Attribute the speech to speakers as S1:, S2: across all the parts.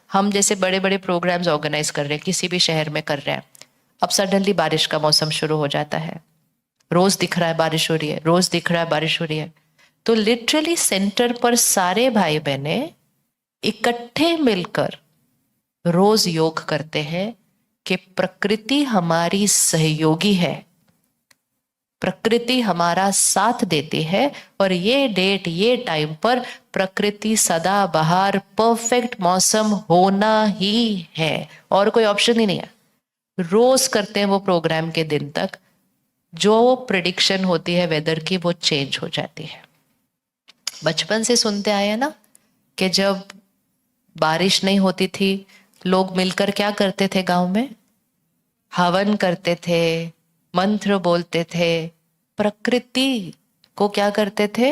S1: हम जैसे बड़े बड़े प्रोग्राम्स ऑर्गेनाइज कर रहे हैं, किसी भी शहर में कर रहे हैं, अब सडनली बारिश का मौसम शुरू हो जाता है, रोज दिख रहा है बारिश हो रही है, रोज दिख रहा है बारिश हो रही है, तो लिटरली सेंटर पर सारे भाई बहने इकट्ठे मिलकर रोज योग करते हैं कि प्रकृति हमारी सहयोगी है, प्रकृति हमारा साथ देती है, और ये डेट ये टाइम पर प्रकृति सदा बहार परफेक्ट मौसम होना ही है, और कोई ऑप्शन ही नहीं है। रोज करते हैं वो प्रोग्राम के दिन तक, जो प्रिडिक्शन होती है वेदर की वो चेंज हो जाती है। बचपन से सुनते आए हैं ना कि जब बारिश नहीं होती थी लोग मिलकर क्या करते थे, गांव में हवन करते थे, मंत्र बोलते थे, प्रकृति को क्या करते थे,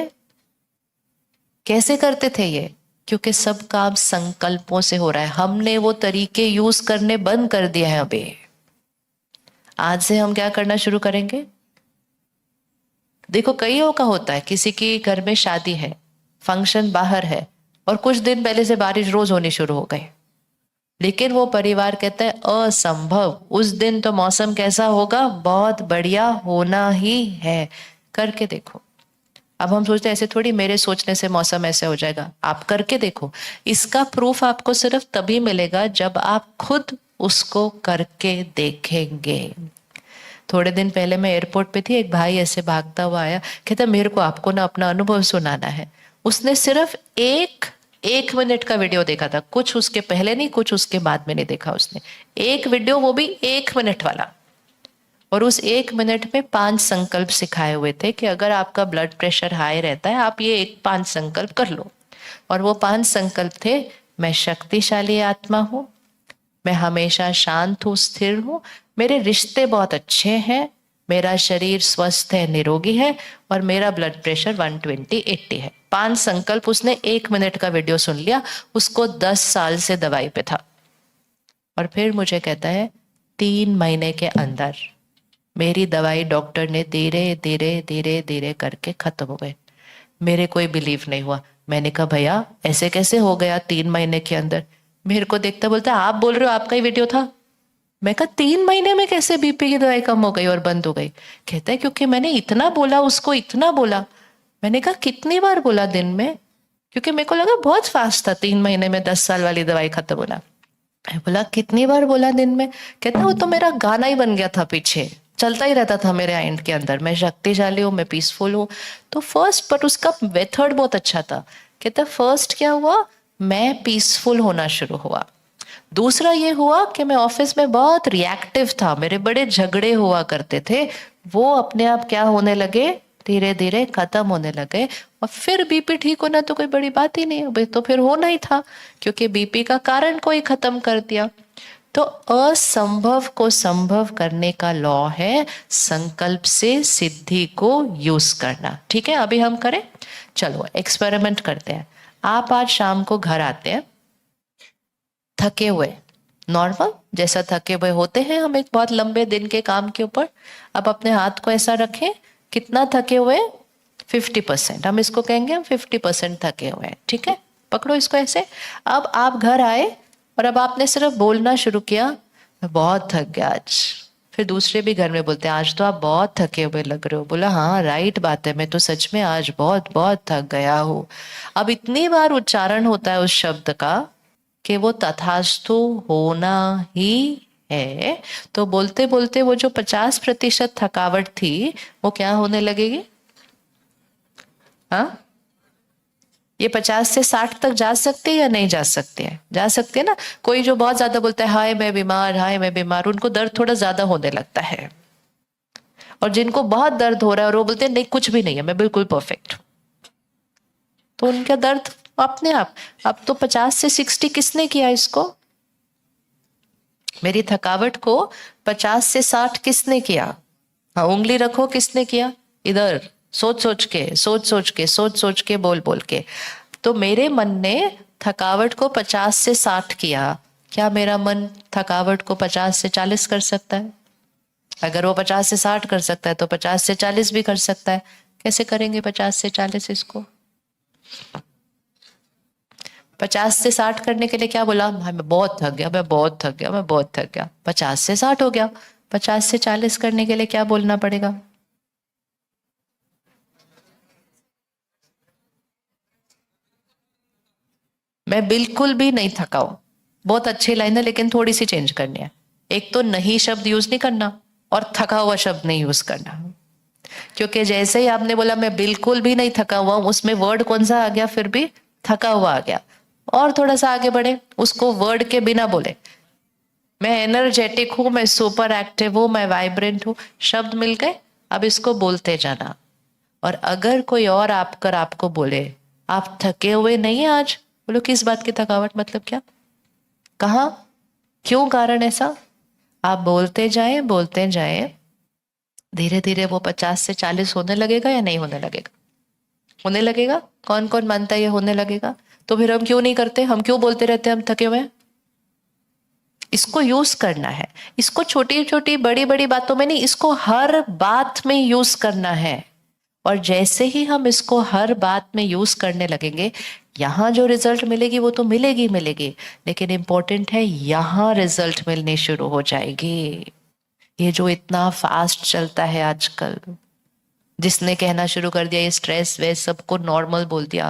S1: कैसे करते थे ये, क्योंकि सब काम संकल्पों से हो रहा है। हमने वो तरीके यूज करने बंद कर दिए हैं अभी। आज से हम क्या करना शुरू करेंगे। देखो कईयों का होता है, किसी की घर में शादी है, फंक्शन बाहर है, और कुछ दिन पहले से बारिश रोज होनी शुरू हो गई, लेकिन वो परिवार कहता है असंभव, उस दिन तो मौसम कैसा होगा, बहुत बढ़िया होना ही है, करके देखो। अब हम सोचते हैं ऐसे थोड़ी मेरे सोचने से मौसम ऐसे हो जाएगा, आप करके देखो। इसका प्रूफ आपको सिर्फ तभी मिलेगा जब आप खुद उसको करके देखेंगे। थोड़े दिन पहले मैं एयरपोर्ट पे थी, एक भाई ऐसे भागता हुआ आया, कहता मेरे को आपको ना अपना अनुभव सुनाना है। उसने सिर्फ एक मिनट का वीडियो देखा था, कुछ उसके पहले नहीं, कुछ उसके बाद में नहीं देखा उसने, एक वीडियो, वो भी 1 मिनट वाला। और उस 1 मिनट में 5 संकल्प सिखाए हुए थे कि अगर आपका ब्लड प्रेशर हाई रहता है आप ये 5 संकल्प कर लो। और वो 5 संकल्प थे, मैं शक्तिशाली आत्मा हूं, मैं हमेशा शांत हूं, स्थिर हूं, मेरे रिश्ते बहुत अच्छे हैं, मेरा शरीर स्वस्थ है, निरोगी है, और मेरा ब्लड प्रेशर 120/80 है। 5 संकल्प उसने 1 मिनट का वीडियो सुन लिया, उसको 10 साल से दवाई पे था। और फिर मुझे कहता है 3 महीने के अंदर मेरी दवाई डॉक्टर ने धीरे धीरे धीरे धीरे करके खत्म हो गई। मेरे कोई बिलीव नहीं हुआ। मैंने कहा भैया ऐसे कैसे हो गया 3 महीने के अंदर। मेरे को देखता बोलता आप बोल रहे हो आपका ही वीडियो था। मैं कहा 3 महीने में कैसे बीपी की दवाई कम हो गई और बंद हो गई। कहता है क्योंकि मैंने इतना बोला उसको, इतना बोला। मैंने कहा कितनी बार बोला दिन में, क्योंकि मेरे को लगा बहुत फास्ट था, 3 महीने में 10 साल वाली दवाई खत्म होना। मैं बोला कितनी बार बोला दिन में। कहता वो तो मेरा गाना ही बन गया था, पीछे चलता ही रहता था मेरे माइंड के अंदर, मैं शक्तिशाली हूँ, मैं पीसफुल हूँ। तो फर्स्ट, बट उसका मेथड बहुत अच्छा था। कहता फर्स्ट क्या हुआ, मैं पीसफुल होना शुरू हुआ। दूसरा ये हुआ कि मैं ऑफिस में बहुत रिएक्टिव था, मेरे बड़े झगड़े हुआ करते थे, वो अपने आप क्या होने लगे, धीरे धीरे खत्म होने लगे। और फिर बीपी ठीक होना तो कोई बड़ी बात ही नहीं, अभी तो फिर होना ही था, क्योंकि बीपी का कारण कोई खत्म कर दिया। तो असंभव को संभव करने का लॉ है संकल्प से सिद्धि को यूज करना। ठीक है, अभी हम करें, चलो एक्सपेरिमेंट करते हैं। आप आज शाम को घर आते हैं थके हुए, नॉर्मल जैसा थके हुए होते हैं हम एक बहुत लंबे दिन के काम के ऊपर। अब अपने हाथ को ऐसा रखें, कितना थके हुए, 50%। हम इसको कहेंगे हम 50% थके हुए हैं। ठीक है, पकड़ो इसको ऐसे। अब आप घर आए और अब आपने सिर्फ बोलना शुरू किया, मैं बहुत थक गया आज। फिर दूसरे भी घर में बोलते हैं आज तो आप बहुत थके हुए लग रहे हो। बोला हाँ राइट बात है, मैं तो सच में आज बहुत बहुत थक गया हूँ। अब इतनी बार उच्चारण होता है उस शब्द का कि वो तथास्तु होना ही है। तो बोलते बोलते वो जो 50% थकावट थी वो क्या होने लगेगी। हाँ, ये 50 से 60 तक जा सकते हैं या नहीं जा सकते हैं, जा सकते हैं ना। कोई जो बहुत ज्यादा बोलता है हाय मैं बीमार, हाय मैं बीमार, उनको दर्द थोड़ा ज्यादा होने लगता है। और जिनको बहुत दर्द हो रहा है और वो बोलते हैं नहीं कुछ भी नहीं है मैं बिल्कुल परफेक्ट हूं, तो उनका दर्द अपने आप। अब तो 50 से 60 किसने किया इसको, मेरी थकावट को 50 से 60 किसने किया। हाँ उंगली रखो किसने किया, इधर सोच सोच के सोच सोच के सोच सोच के बोल बोल के। तो मेरे मन ने थकावट को 50 से 60 किया, क्या मेरा मन थकावट को 50 से 40 कर सकता है। अगर वो 50 से 60 कर सकता है तो 50 से 40 भी कर सकता है। कैसे करेंगे 50 से 40 इसको। 50 से 60 करने के लिए क्या बोला, भाई मैं बहुत थक गया, मैं बहुत थक गया, मैं बहुत थक गया, 50 से 60 हो गया। 50 से 40 करने के लिए क्या बोलना पड़ेगा, मैं बिल्कुल भी नहीं थका हूं। बहुत अच्छी लाइन है लेकिन थोड़ी सी चेंज करनी है। एक तो नहीं शब्द यूज नहीं करना और थका हुआ शब्द नहीं यूज करना, क्योंकि जैसे ही आपने बोला मैं बिल्कुल भी नहीं थका हुआ हूं, उसमें वर्ड कौन सा आ गया, फिर भी थका हुआ आ गया। और थोड़ा सा आगे बढ़े, उसको वर्ड के बिना बोले, मैं एनर्जेटिक हूं, मैं सुपर एक्टिव हूं, मैं वाइब्रेंट हूं, शब्द मिल गए। अब इसको बोलते जाना। और अगर कोई और आपको बोले आप थके हुए नहीं हैं आज, बोलो किस बात की थकावट, मतलब क्या, कहाँ, क्यों, कारण ऐसा, आप बोलते जाएं। धीरे धीरे वो 50 से 40 होने लगेगा या नहीं होने लगेगा, होने लगेगा। कौन कौन मानता है ये होने लगेगा। तो फिर हम क्यों नहीं करते, हम क्यों बोलते रहते हैं हम थके हुए हैं। इसको यूज करना है, इसको छोटी छोटी बड़ी बड़ी बातों में नहीं, इसको हर बात में यूज करना है। और जैसे ही हम इसको हर बात में यूज करने लगेंगे, यहाँ जो रिजल्ट मिलेगी वो तो मिलेगी मिलेगी, लेकिन इंपॉर्टेंट है यहाँ रिजल्ट मिलने शुरू हो जाएगी। ये जो इतना फास्ट चलता है आजकल, जिसने कहना शुरू कर दिया ये स्ट्रेस वे सबको नॉर्मल बोल दिया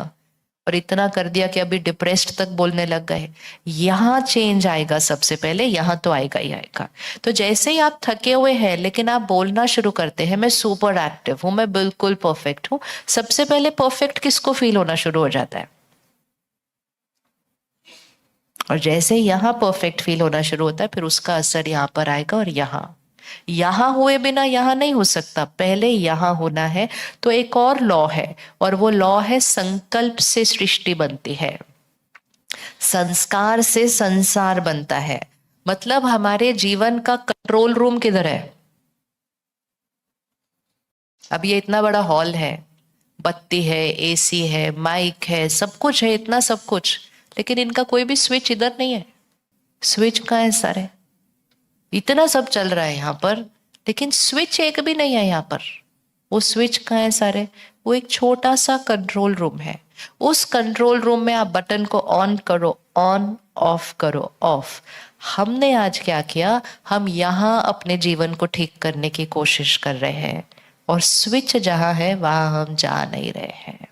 S1: और इतना कर दिया कि अभी डिप्रेस्ड तक बोलने लग गए, यहाँ चेंज आएगा सबसे पहले, यहाँ तो आएगा ही आएगा। तो जैसे ही आप थके हुए हैं लेकिन आप बोलना शुरू करते हैं मैं सुपर एक्टिव हूं, मैं बिल्कुल परफेक्ट हूं, सबसे पहले परफेक्ट किसको फील होना शुरू हो जाता है। और जैसे यहाँ परफेक्ट फील होना शुरू होता है फिर उसका असर यहाँ पर आएगा। और यहाँ हुए बिना यहाँ नहीं हो सकता, पहले यहाँ होना है। तो एक और लॉ है, और वो लॉ है संकल्प से सृष्टि बनती है, संस्कार से संसार बनता है। मतलब हमारे जीवन का कंट्रोल रूम किधर है। अब ये इतना बड़ा हॉल है, बत्ती है, एसी है, माइक है, सब कुछ है, इतना सब कुछ, लेकिन इनका कोई भी स्विच इधर नहीं है। स्विच कहाँ है सारे, इतना सब चल रहा है यहाँ पर, लेकिन स्विच एक भी नहीं है यहाँ पर। वो स्विच कहाँ है सारे, वो एक छोटा सा कंट्रोल रूम है। उस कंट्रोल रूम में आप बटन को ऑन करो, ऑन, ऑफ करो, ऑफ। हमने आज क्या किया, हम यहाँ अपने जीवन को ठीक करने की कोशिश कर रहे हैं, और स्विच जहाँ है वहां हम जा नहीं रहे हैं।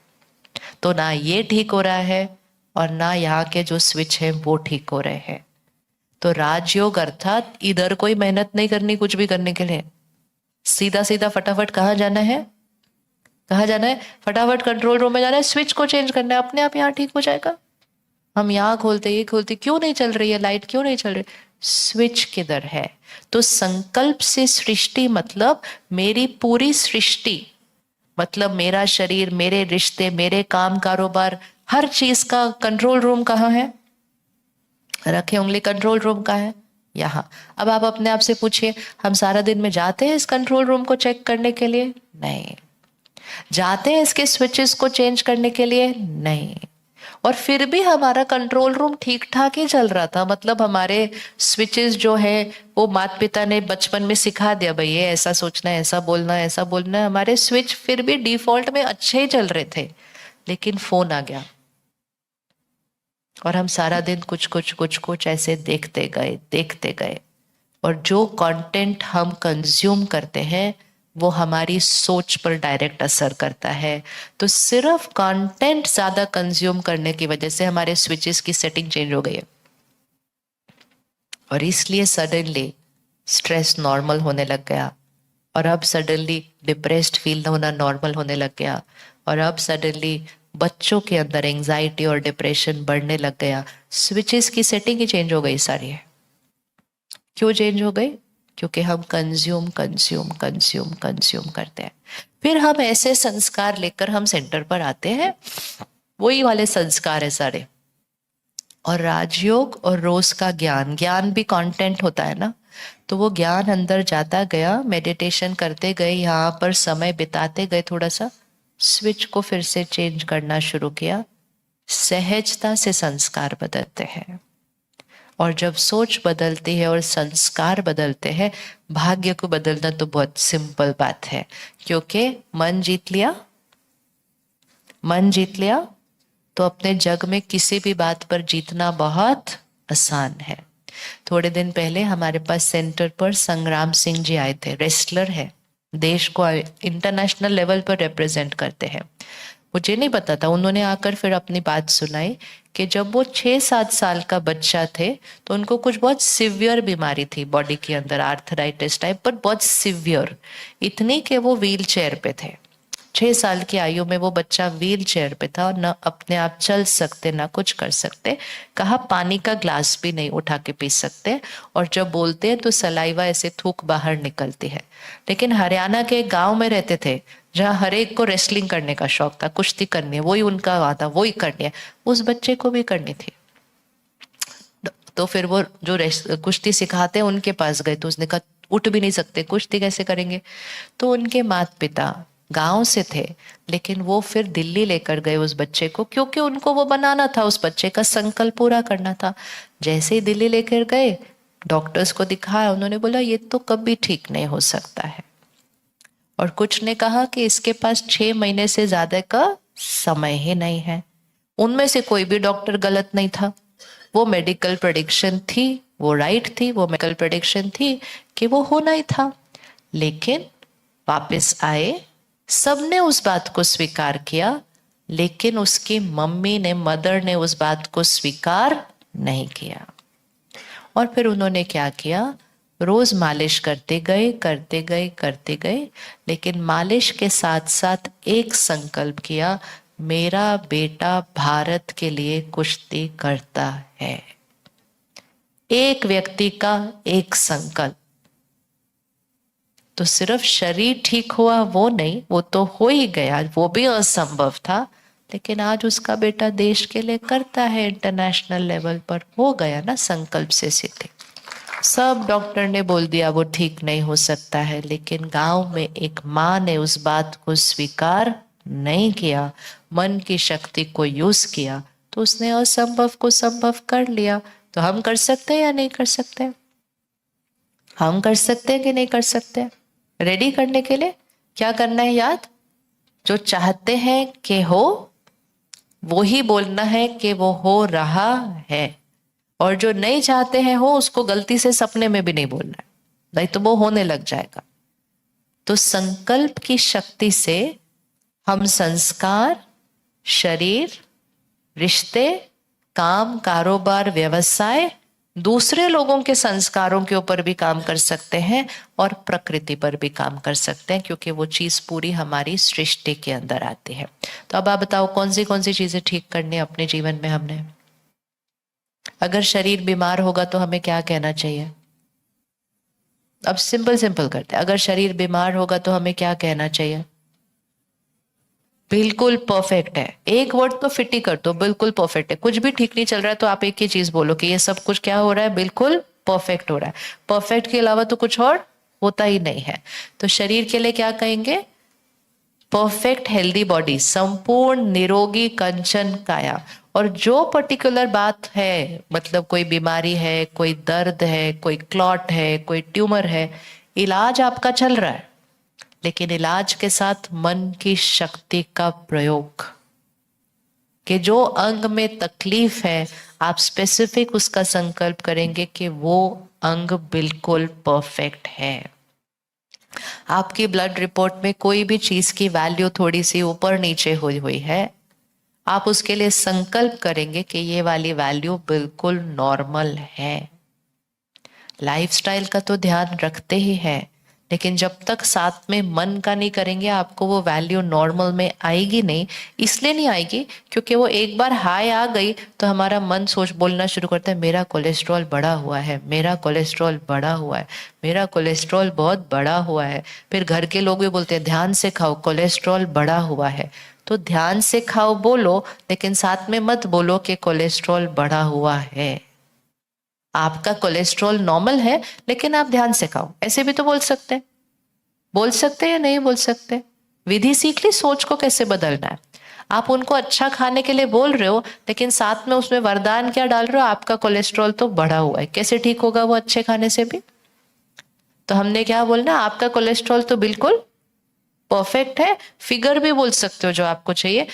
S1: तो ना ये ठीक हो रहा है और ना यहाँ के जो स्विच है वो ठीक हो रहे हैं। तो राजयोग अर्थात इधर कोई मेहनत नहीं करनी कुछ भी करने के लिए, सीधा सीधा फटाफट कहाँ जाना है, कहाँ जाना है, फटाफट कंट्रोल रूम में जाना है, स्विच को चेंज करना है, अपने आप यहाँ ठीक हो जाएगा। हम यहाँ खोलते ये खोलते, क्यों नहीं चल रही है लाइट, क्यों नहीं चल रही, स्विच किधर है। तो संकल्प से सृष्टि मतलब मेरी पूरी सृष्टि, मतलब मेरा शरीर, मेरे रिश्ते, मेरे काम कारोबार, हर चीज का कंट्रोल रूम कहाँ है, रखे उंगली, कंट्रोल रूम का है यहाँ। अब आप अपने आप से पूछिए, हम सारा दिन में जाते हैं इस कंट्रोल रूम को चेक करने के लिए, नहीं। जाते हैं इसके स्विचेस को चेंज करने के लिए, नहीं। और फिर भी हमारा कंट्रोल रूम ठीक ठाक ही चल रहा था, मतलब हमारे स्विचेस जो है वो माता पिता ने बचपन में सिखा दिया, भाई ये ऐसा सोचना है, ऐसा बोलना है, ऐसा बोलना है, हमारे स्विच फिर भी डिफॉल्ट में अच्छे ही चल रहे थे। लेकिन फोन आ गया और हम सारा दिन कुछ कुछ कुछ कुछ ऐसे देखते गए, और जो कंटेंट हम कंज्यूम करते हैं वो हमारी सोच पर डायरेक्ट असर करता है। तो सिर्फ कंटेंट ज्यादा कंज्यूम करने की वजह से हमारे स्विचेस की सेटिंग चेंज हो गई है, और इसलिए सडनली स्ट्रेस नॉर्मल होने लग गया, और अब सडनली डिप्रेस्ड फील होना नॉर्मल होने लग गया, और अब सडनली बच्चों के अंदर एंजाइटी और डिप्रेशन बढ़ने लग गया। स्विचेस की सेटिंग ही चेंज हो गई सारी। क्यों चेंज हो गई, क्योंकि हम कंज्यूम कंज्यूम कंज्यूम कंज्यूम करते हैं। फिर हम ऐसे संस्कार लेकर हम सेंटर पर आते हैं, वही वाले संस्कार है सारे। और राजयोग और रोज का ज्ञान, ज्ञान भी कंटेंट होता है ना, तो वो ज्ञान अंदर जाता गया, मेडिटेशन करते गए, यहाँ पर समय बिताते गए, थोड़ा सा स्विच को फिर से चेंज करना शुरू किया। सहजता से संस्कार बदलते हैं, और जब सोच बदलती है और संस्कार बदलते हैं, भाग्य को बदलना तो बहुत सिंपल बात है, क्योंकि मन जीत लिया, मन जीत लिया, तो अपने जग में किसी भी बात पर जीतना बहुत आसान है। थोड़े दिन पहले हमारे पास सेंटर पर संग्राम सिंह जी आए थे, रेसलर है, देश को इंटरनेशनल लेवल पर रिप्रेजेंट करते हैं। मुझे नहीं पता था, उन्होंने आकर फिर अपनी बात सुनाई कि जब वो 6-7 साल का बच्चा थे तो उनको कुछ बहुत सिवियर बीमारी थी बॉडी के अंदर, आर्थराइटिस टाइप, पर बहुत सिवियर, इतनी कि वो व्हील चेयर पे थे। 6 साल की आयु में वो बच्चा व्हील चेयर पे था और न अपने आप चल सकते ना कुछ कर सकते। कहा पानी का ग्लास भी नहीं उठा के पी सकते, और जब बोलते हैं तो सलाइवा ऐसे थूक बाहर निकलती है। लेकिन हरियाणा के एक गांव में रहते थे जहाँ हर एक को रेसलिंग करने का शौक था, कुश्ती करनी है, वही उनका वादा, वही करनी है। उस बच्चे को भी करनी थी। तो फिर वो जो कुश्ती सिखाते हैं उनके पास गए, तो उसने कहा उठ भी नहीं सकते, कुश्ती कैसे करेंगे। तो उनके माता पिता गांव से थे, लेकिन वो फिर दिल्ली लेकर गए उस बच्चे को, क्योंकि उनको वो बनाना था, उस बच्चे का संकल्प पूरा करना था। जैसे ही दिल्ली लेकर गए, डॉक्टर्स को दिखाया, उन्होंने बोला ये तो कभी ठीक नहीं हो सकता है। और कुछ ने कहा कि इसके पास 6 महीने से ज्यादा का समय ही नहीं है। उनमें से कोई भी डॉक्टर गलत नहीं था। वो मेडिकल प्रेडिक्शन थी, वो राइट थी, वो मेडिकल प्रेडिक्शन थी कि वो होना ही था। लेकिन वापस आए, सबने उस बात को स्वीकार किया, लेकिन उसकी मम्मी ने, मदर ने उस बात को स्वीकार नहीं किया। और फिर उन्होंने क्या किया, रोज मालिश करते गए करते गए करते गए, लेकिन मालिश के साथ साथ एक संकल्प किया, मेरा बेटा भारत के लिए कुश्ती करता है। एक व्यक्ति का एक संकल्प। तो सिर्फ शरीर ठीक हुआ वो नहीं, वो तो हो ही गया, वो भी असंभव था, लेकिन आज उसका बेटा देश के लिए करता है, इंटरनेशनल लेवल पर हो गया ना संकल्प से सिद्धि। सब डॉक्टर ने बोल दिया वो ठीक नहीं हो सकता है, लेकिन गांव में एक माँ ने उस बात को स्वीकार नहीं किया, मन की शक्ति को यूज किया, तो उसने असंभव को संभव कर लिया। तो हम कर सकते हैं या नहीं कर सकते? हम कर सकते हैं कि नहीं कर सकते? रेडी करने के लिए क्या करना है याद? जो चाहते हैं कि हो, वो ही बोलना है कि वो हो रहा है, और जो नहीं चाहते हैं हो, उसको गलती से सपने में भी नहीं बोलना है, नहीं तो वो होने लग जाएगा। तो संकल्प की शक्ति से हम संस्कार, शरीर, रिश्ते, काम, कारोबार, व्यवसाय, दूसरे लोगों के संस्कारों के ऊपर भी काम कर सकते हैं और प्रकृति पर भी काम कर सकते हैं, क्योंकि वो चीज पूरी हमारी सृष्टि के अंदर आती है। तो अब आप बताओ कौन सी चीजें ठीक करनी है अपने जीवन में हमने? अगर शरीर बीमार होगा तो हमें क्या कहना चाहिए? अब सिंपल करते हैं। अगर शरीर बीमार होगा तो हमें क्या कहना चाहिए? बिल्कुल परफेक्ट है। एक वर्ड तो फिट ही कर दो, बिल्कुल परफेक्ट है। कुछ भी ठीक नहीं चल रहा है तो आप एक ही चीज बोलो कि ये सब कुछ क्या हो रहा है, बिल्कुल परफेक्ट हो रहा है। परफेक्ट के अलावा तो कुछ और होता ही नहीं है। तो शरीर के लिए क्या कहेंगे? परफेक्ट हेल्दी बॉडी, संपूर्ण निरोगी कंचन काया। और जो पर्टिकुलर बात है, मतलब कोई बीमारी है, कोई दर्द है, कोई क्लॉट है, कोई ट्यूमर है, इलाज आपका चल रहा है, लेकिन इलाज के साथ मन की शक्ति का प्रयोग, कि जो अंग में तकलीफ है आप स्पेसिफिक उसका संकल्प करेंगे कि वो अंग बिल्कुल परफेक्ट है। आपकी ब्लड रिपोर्ट में कोई भी चीज की वैल्यू थोड़ी सी ऊपर नीचे हुई हुई है, आप उसके लिए संकल्प करेंगे कि ये वाली वैल्यू बिल्कुल नॉर्मल है। लाइफस्टाइल का तो ध्यान रखते ही है, लेकिन जब तक साथ में मन का नहीं करेंगे आपको वो वैल्यू नॉर्मल में आएगी नहीं। इसलिए नहीं आएगी क्योंकि वो एक बार हाई आ गई तो हमारा मन सोच बोलना शुरू करता है, मेरा कोलेस्ट्रॉल बढ़ा हुआ है, मेरा कोलेस्ट्रॉल बढ़ा हुआ है, मेरा कोलेस्ट्रॉल बहुत बढ़ा हुआ है। फिर घर के लोग भी बोलते हैं ध्यान से खाओ, कोलेस्ट्रॉल बढ़ा हुआ है। तो ध्यान से खाओ बोलो, लेकिन साथ में मत बोलो कि कोलेस्ट्रॉल बढ़ा हुआ है। आपका कोलेस्ट्रॉल नॉर्मल है लेकिन आप ध्यान से खाओ, ऐसे भी तो बोल सकते या नहीं बोल सकते? विधि सीख ली, सोच को कैसे बदलना है। आप उनको अच्छा खाने के लिए बोल रहे हो, लेकिन साथ में उसमें वरदान क्या डाल रहे हो? आपका कोलेस्ट्रॉल तो बढ़ा हुआ है, कैसे ठीक होगा वो अच्छे खाने से भी? तो हमने क्या बोलना, आपका कोलेस्ट्रॉल तो बिल्कुल परफेक्ट है। फिगर भी बोल सकते हो जो आपको चाहिए,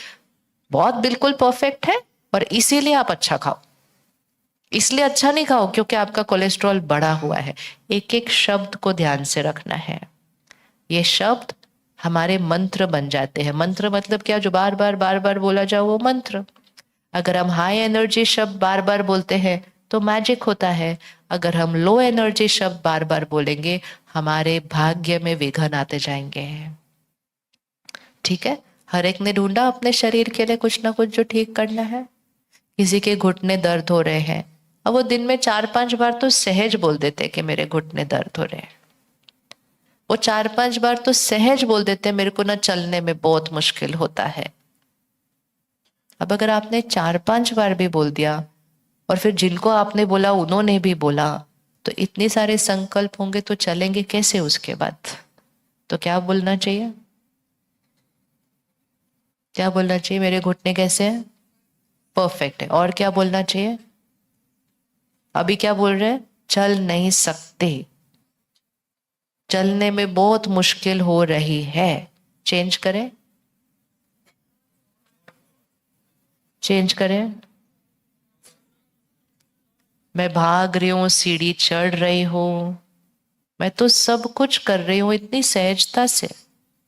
S1: बहुत बिल्कुल परफेक्ट है, और इसीलिए आप अच्छा खाओ। इसलिए अच्छा नहीं खाओ क्योंकि आपका कोलेस्ट्रॉल बढ़ा हुआ है। एक एक शब्द को ध्यान से रखना है। ये शब्द हमारे मंत्र बन जाते हैं। मंत्र मतलब क्या? जो बार बार बोला जाओ वो मंत्र। अगर हम हाई एनर्जी शब्द बार बार बोलते हैं तो मैजिक होता है। अगर हम लो एनर्जी शब्द बार बार बोलेंगे, हमारे भाग्य में विघ्न आते जाएंगे। ठीक है। हर एक ने ढूंढा अपने शरीर के लिए कुछ ना कुछ जो ठीक करना है। किसी के घुटने दर्द हो रहे हैं, अब वो दिन में 4-5 बार तो सहज बोल देते हैं कि मेरे घुटने दर्द हो रहे हैं। वो 4-5 बार तो सहज बोल देते हैं मेरे को ना चलने में बहुत मुश्किल होता है। अब अगर आपने 4-5 बार भी बोल दिया, और फिर जिनको आपने बोला उन्होंने भी बोला, तो इतने सारे संकल्प होंगे तो चलेंगे कैसे उसके बाद? तो क्या बोलना चाहिए? क्या बोलना चाहिए? मेरे घुटने कैसे हैं? परफेक्ट है। और क्या बोलना चाहिए? अभी क्या बोल रहे हैं? चल नहीं सकते, चलने में बहुत मुश्किल हो रही है। चेंज करें, चेंज करें। मैं भाग रही हूं, सीढ़ी चढ़ रही हूं, मैं तो सब कुछ कर रही हूं इतनी सहजता से।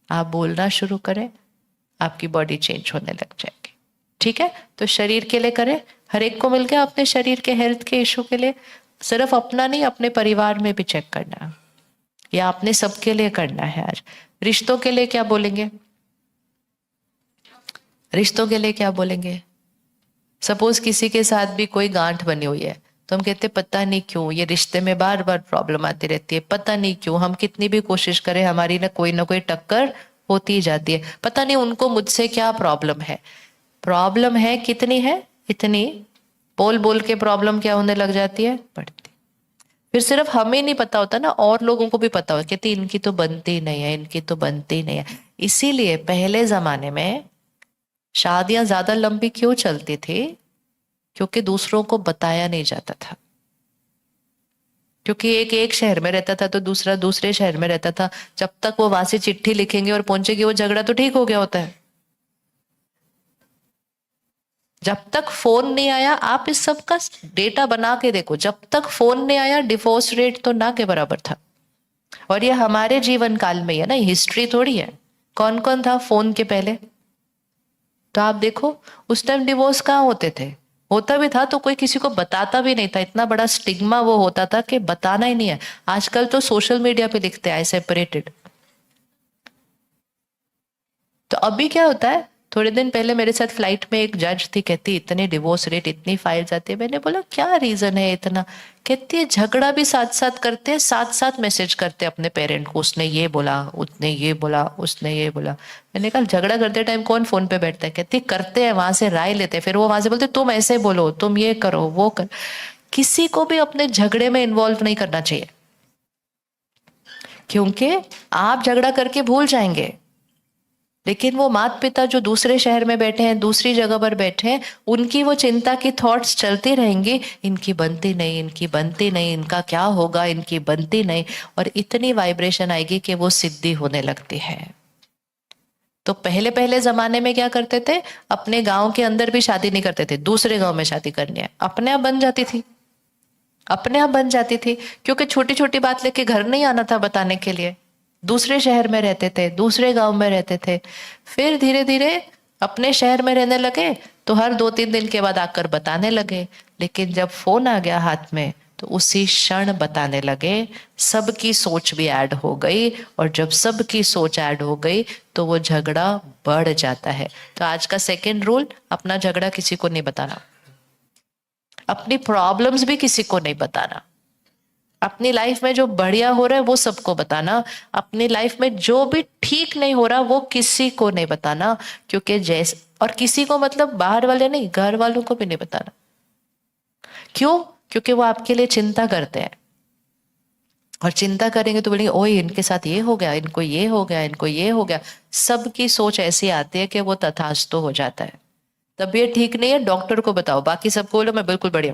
S1: आप बोलना शुरू करें, आपकी बॉडी चेंज होने लग जाएगी। ठीक है। तो शरीर के लिए करें। हर एक को मिल गया अपने शरीर के हेल्थ के इशू के लिए। सिर्फ अपना नहीं, अपने परिवार में भी चेक करना है, या आपने सबके लिए करना है। आज रिश्तों के लिए क्या बोलेंगे? रिश्तों के लिए क्या बोलेंगे? सपोज किसी के साथ भी कोई गांठ बनी हुई है, तो हम कहते पता नहीं क्यों ये रिश्ते में बार बार प्रॉब्लम आती रहती है, पता नहीं क्यों हम कितनी भी कोशिश करें हमारी ना कोई टक्कर होती ही जाती है, पता नहीं उनको मुझसे क्या प्रॉब्लम है। प्रॉब्लम है कितनी है? इतनी। बोल बोल के प्रॉब्लम क्या होने लग जाती है? बढ़ती। फिर सिर्फ हमें नहीं पता होता ना, और लोगों को भी पता हो, कहते इनकी तो बनती नहीं है, इनकी तो बनती नहीं है। इसीलिए पहले जमाने में शादियां ज्यादा लंबी क्यों चलती थी? क्योंकि दूसरों को बताया नहीं जाता था। क्योंकि एक एक शहर में रहता था तो दूसरा दूसरे शहर में रहता था। जब तक वो वहां से चिट्ठी लिखेंगे और पहुंचेगी, वो झगड़ा तो ठीक हो गया होता है। जब तक फोन नहीं आया, आप इस सब का डेटा बना के देखो, जब तक फोन नहीं आया डिवोर्स रेट तो ना के बराबर था। और ये हमारे जीवन काल में ही है ना, हिस्ट्री थोड़ी है। कौन कौन था फोन के पहले? तो आप देखो उस टाइम डिवोर्स कहाँ होते थे। होता भी था तो कोई किसी को बताता भी नहीं था, इतना बड़ा स्टिग्मा वो होता था कि बताना ही नहीं है। आजकल तो सोशल मीडिया पे लिखते हैं आई सेपरेटेड। तो अभी क्या होता है? थोड़े दिन पहले मेरे साथ फ्लाइट में एक जज थी, कहती इतने डिवोर्स रेट, इतनी फाइल्स आती है। मैंने बोला क्या रीजन है इतना? कहती है झगड़ा भी साथ साथ करते हैं, साथ साथ मैसेज करते हैं अपने पेरेंट को, उसने ये बोला, उसने ये बोला, उसने ये बोला। मैंने कहा झगड़ा करते टाइम कौन फोन पे बैठता है? कहती करते हैं, वहां से राय लेते हैं, फिर वो वहां से बोलते तुम ऐसे बोलो, तुम ये करो, वो कर। किसी को भी अपने झगड़े में इन्वॉल्व नहीं करना चाहिए, क्योंकि आप झगड़ा करके भूल जाएंगे, लेकिन वो माता पिता जो दूसरे शहर में बैठे हैं, दूसरी जगह पर बैठे हैं, उनकी वो चिंता की थॉट्स चलती रहेंगी, इनकी बनती नहीं, इनकी बनती नहीं, इनका क्या होगा, इनकी बनती नहीं। और इतनी वाइब्रेशन आएगी कि वो सिद्धि होने लगती है। तो पहले पहले जमाने में क्या करते थे? अपने गांव के अंदर भी शादी नहीं करते थे, दूसरे गांव में शादी करनी है, अपने आप बन जाती थी, अपने आप बन जाती थी। क्योंकि छोटी छोटी बात लेके घर नहीं आना था बताने के लिए। दूसरे शहर में रहते थे, दूसरे गांव में रहते थे। फिर धीरे धीरे अपने शहर में रहने लगे तो हर 2-3 दिन के बाद आकर बताने लगे। लेकिन जब फोन आ गया हाथ में तो उसी क्षण बताने लगे। सबकी सोच भी ऐड हो गई, और जब सबकी सोच ऐड हो गई तो वो झगड़ा बढ़ जाता है। तो आज का सेकंड रूल, अपना झगड़ा किसी को नहीं बताना, अपनी प्रॉब्लम्स भी किसी को नहीं बताना, अपनी लाइफ में जो बढ़िया हो रहा है वो सबको बताना, अपनी लाइफ में जो भी ठीक नहीं हो रहा वो किसी को नहीं बताना। क्योंकि जैसे, और किसी को मतलब बाहर वाले नहीं, घर वालों को भी नहीं बताना। क्यों? क्योंकि वो आपके लिए चिंता करते हैं, और चिंता करेंगे तो बोलेंगे ओए इनके साथ ये हो गया, इनको ये हो गया, इनको ये हो गया। सबकी सोच ऐसी आती है कि वो तथास्तु हो जाता है। तबीयत ठीक नहीं है, डॉक्टर को बताओ, बाकी सबको बोलो मैं बिल्कुल बढ़िया।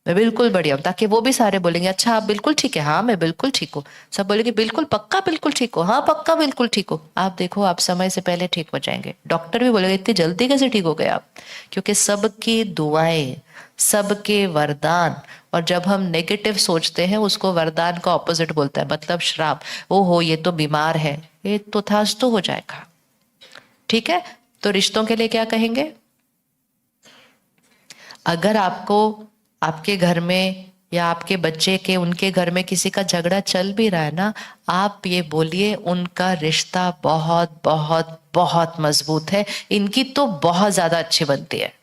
S1: मैं बिल्कुल बढ़िया हूँ, ताकि वो भी सारे बोलेंगे अच्छा आप बिल्कुल ठीक है, हाँ मैं बिल्कुल ठीक हूँ। सब बोलेंगे बिल्कुल पक्का बिल्कुल ठीक हो, हाँ पक्का बिल्कुल ठीक हो। आप देखो आप समय से पहले ठीक हो जाएंगे। डॉक्टर भी बोलेगा इतनी जल्दी कैसे ठीक हो गए आप, क्योंकि सबकी दुआएं, सबके वरदान। और जब हम नेगेटिव सोचते हैं उसको वरदान का ऑपोजिट बोलता है, मतलब श्राप। ओ हो ये तो बीमार है, ये तो थास्तु हो जाएगा। ठीक है, तो रिश्तों के लिए क्या कहेंगे? अगर आपको आपके घर में या आपके बच्चे के उनके घर में किसी का झगड़ा चल भी रहा है ना, आप ये बोलिए उनका रिश्ता बहुत बहुत बहुत मजबूत है, इनकी तो बहुत ज्यादा अच्छी बनती है।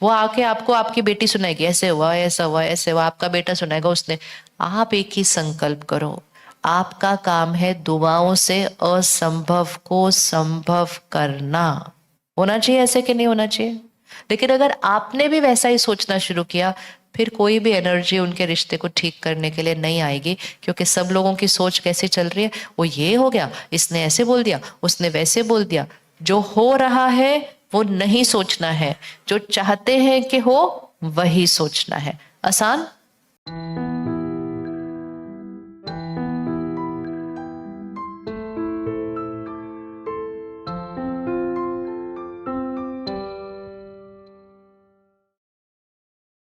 S1: वो आके आपको आपकी बेटी सुनाएगी ऐसे हुआ ऐसा हुआ ऐसे हुआ, आपका बेटा सुनाएगा उसने। आप एक ही संकल्प करो, आपका काम है दुआओं से असंभव को संभव करना। होना चाहिए ऐसे कि नहीं होना चाहिए? लेकिन अगर आपने भी वैसा ही सोचना शुरू किया, फिर कोई भी एनर्जी उनके रिश्ते को ठीक करने के लिए नहीं आएगी, क्योंकि सब लोगों की सोच कैसी चल रही है, वो ये हो गया, इसने ऐसे बोल दिया, उसने वैसे बोल दिया। जो हो रहा है वो नहीं सोचना है, जो चाहते हैं कि हो वही सोचना है। आसान।